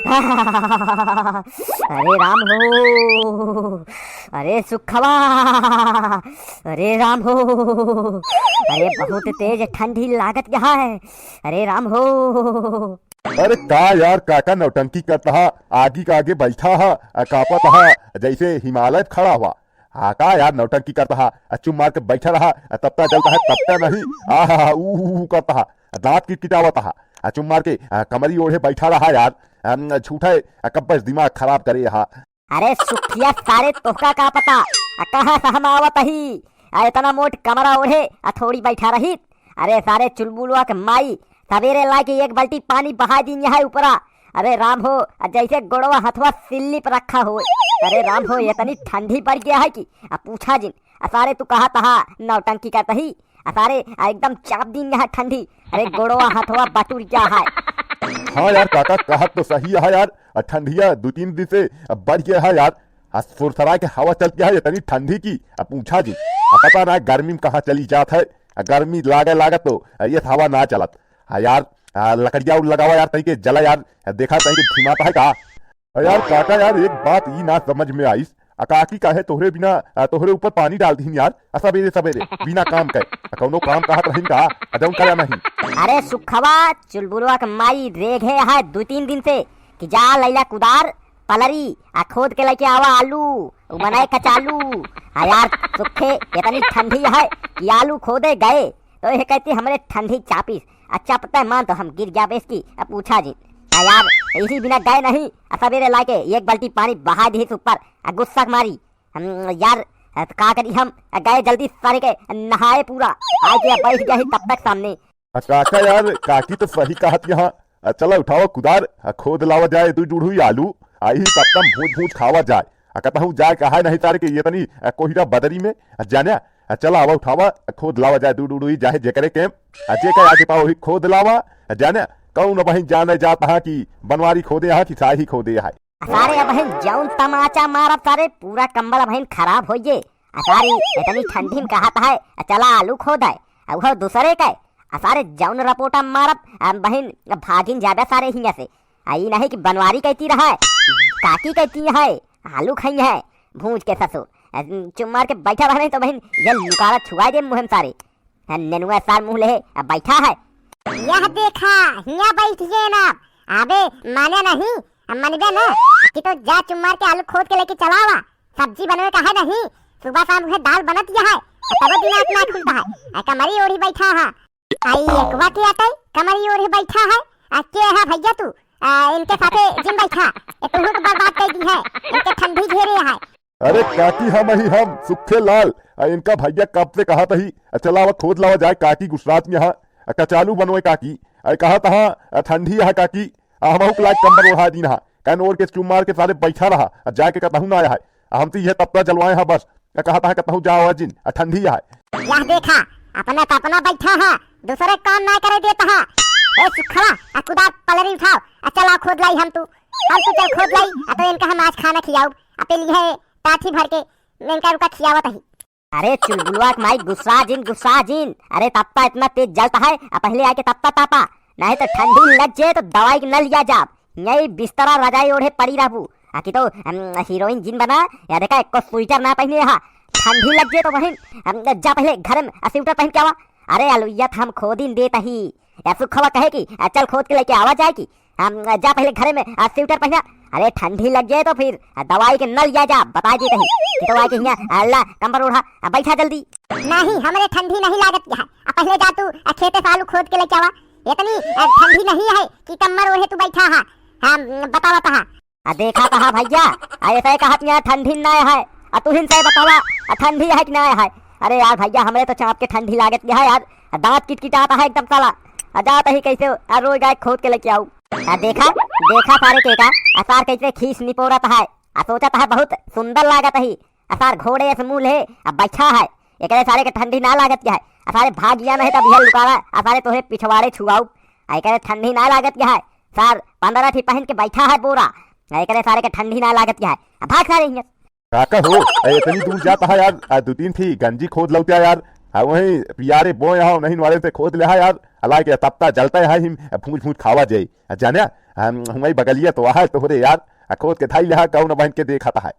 अरे राम हो, अरे सुखवा, अरे राम हो, अरे बहुत तेज ठंडी लागत यहाँ है, अरे राम हो। अरे का यार काका नौटंकी करता है, आगे का आगे बैठा है, कापत है जैसे हिमालय खड़ा हुआ। हाँ का यार नौटंकी करता है, चुम मार के बैठा रहा, तपता जलता है तपता नहीं, आहा ऊ करता है, दांत की किटावत है, चुम मार के कमरी ओढ़े बैठा रहा यार, झूठे कब्बस दिमाग खराब करे यहाँ। अरे सुखिया सारे तोहका का पता, कहाँ से हम आवत ही, इतना मोट कमरा ओढ़े थोड़ी बैठा रही। अरे सारे चुलबुलवा के माई सवेरे ला के एक बाल्टी पानी बहा दी है ऊपरा। अरे राम हो, जैसे गोड़वा हथवा सिल्ली पर रखा हो। अरे राम हो, इतनी ठंडी पड़ गया है कि पूछा जिन। सारे तू कहा तहा नौटंकी करता ही, सारे एकदम चाप दी है ठंडी। अरे गोड़वा हथवा बटुर गया है। हाँ यार काका कहा तो सही है यार, ठंडिया 2-3 दिन से बढ़ गया है यार। सुरसराय के हवा चलती है इतनी ठंडी की, पूछा जी पता ना गर्मी में कहाँ चली जात है। गर्मी लागत तो ये हवा ना चलत यार। लकड़िया लगावा यार तई के जला यार, देखा तई के धीमाता है का। यार काका यार एक बात ई ना समझ में आई, काकी काहे तोहरे बिना तोहरे ऊपर पानी डाल दी यार सवेरे सवेरे बिना काम के, कौनो काम कहत रही का अदम करा नहीं। अरे सुखवा चुलबुलवा के माई रेघे है 2-3 दिन से कि जा लैला कुदार पलरी खोद के लेके आवा आलू बनाए कचालू। यार सुखे इतनी ठंडी है कि आलू खोदे गए तो ये कहती हमरे ठंडी चापीस। अच्छा पता है मान तो हम गिर गया बेस की, पूछा जी यार इसी बिना गए नहीं, सवेरे लाके एक बाल्टी पानी बहा दी ऊपर, गुस्सा मारी यार का करी हम गए जल्दी सारे के नहाए पूरा, आके बैठ गया ही तब तक सामने। काका यार काकी तो सही कहत यहाँ, चला उठाओ कुदार खोद लावा जाए 2 जुड़हुई आलू आई तब तक भूज खावा जाए। कहता हूँ जाए कहा नहीं तारे के ये तनी कोहिरा बदरी में जाने, चला आवा उठावा खोद लावा जाए 2 जुड़हुई जाए जेकरे के जे आगे पाओ ही खोद लावा जाने। कौन बहन जाने जाता है कि बनवारी खोदे है कि शाही खोदे है। सारे बहन जौन तमाचा मारब सारे पूरा कंबल बहन खराब हो ये। सारी इतनी ठंडी में कहता है चला आलू खोदाए, वो दूसरे का सारे जौन रपोटा मारब बहन भागिन ज्यादा सारे हिंगा से। आई नहीं कि बनवारी कहती रहा है, काकी कहती है आलू खाई है भूज के ससुर चुम मार के बैठा रहे तो बहन ये लुकारा छुआ दे मुँह सारे नेनुआ सार मुँह ले बैठा है। यह देखा हिया बैठ गए ना, अबे माने नहीं मनबे ना कि तो जा चुम्मार के आलू खोद के लेके चलावा, सब्जी बनवे का है नहीं, सुबह शाम उन्हें दाल बनत है तब दिमाग ना खुलता है। कमरी ओढ़ी बैठा है, आई एकवा के आते कमरी ओढ़ी बैठा है। के है भैया तू इनके साथे जिम बैठा, तुम को बर्बाद कर दी है, इनके ठंडी घेरे है। अरे काकी हम सुखे लाल इनका भैया कब से कहा ही चलावा खोद लावा जाए काकी गुजरात में यहाँ कचालू बनवे काकी कहा था ठंडी है काकी हम लाइक कंबल ओढ़ा दी ना कैन ओढ़ के चुम मार के सारे बैठा रहा जाके कहता हूँ ना आया है हम तो यह तब जलवाए हैं बस कहता है कहता हूँ जाओ जिन ठंडी है। यह देखा अपना बैठा है दूसरे काम ना करे देता है। ए सुखड़ा कुदार पलरी उठाओ चला खोद लाई हम तू चल खोद लाई तो इनका हम आज खाना खिलाओ अपने लिए टाठी भर के इनका रुका खियावत ही। अरे चुलबुलवा के माई गुस्सा जिन। अरे तप्ता इतना तेज जलता है पहले आके तप्ता तापा नहीं तो ठंडी लग जाए तो दवाई न लिया जा, यही बिस्तरा रजाई ओढ़े पड़ी रहू। आखिर तो हीरोइन जिन बना या देखा एक स्वेटर ना पहने यहाँ ठंडी लग जाए तो बहन जा पहले घर में स्वेटर पहन के आवा। अरे अलुया हम खोद ही देता ही या सुखवा कहे कि चल खोद के लेके आवा जाए कि जा पहले घर में स्वेटर पहना। अरे ठंडी लग जाए तो फिर दवाई के न लिया जा, बता दे कहीं तो आके यहाँ अल्लाह कंबल ओढ़ा बैठा जल्दी। नहीं हमरे ठंडी नहीं लागत है, पहले जा तू खेते से आलू खोद के लेके आवा, इतनी ठंडी नहीं है कि कमर ओढ़े तू बैठा है। बतावा कहा देखा कहा भैया ऐसे कहा यहाँ ठंडी ना है तू हिन से बतावा ठंडी है कि ना है। अरे यार भैया हमरे तो चाप के ठंडी लागत है यार, दांत किटकिटाता है एकदम साला, जाता ही कैसे रोज गाय खोद के लेके आऊ। देखा सारे के का असार कैसे खींच निपोरत है, सोचत है बहुत सुंदर लागत है। असार घोड़े से मूल है बैठा है एक सारे के ठंडी ना लागत है। सारे भाग गया नहीं तब यह लुकावा सारे तोहे पिछवाड़े छुआऊ करे ठंडी ना लागत है। सार 15 ठी पहन के बैठा है बोरा करे सारे के ठंडी ना लागत है, भाग सारे काका हो इतनी दूर जाता है यार 2-3 थी गंजी खोद लौटा यार वही पियारे बोए हो नहीं वाले से खोद ले है यार अला के तपता जलता है हिम फूंज फूंज खावा जाए जाने हमारी बगलिया तो है तोहरे यार खोद के थाई ले कौन बहन के देखा है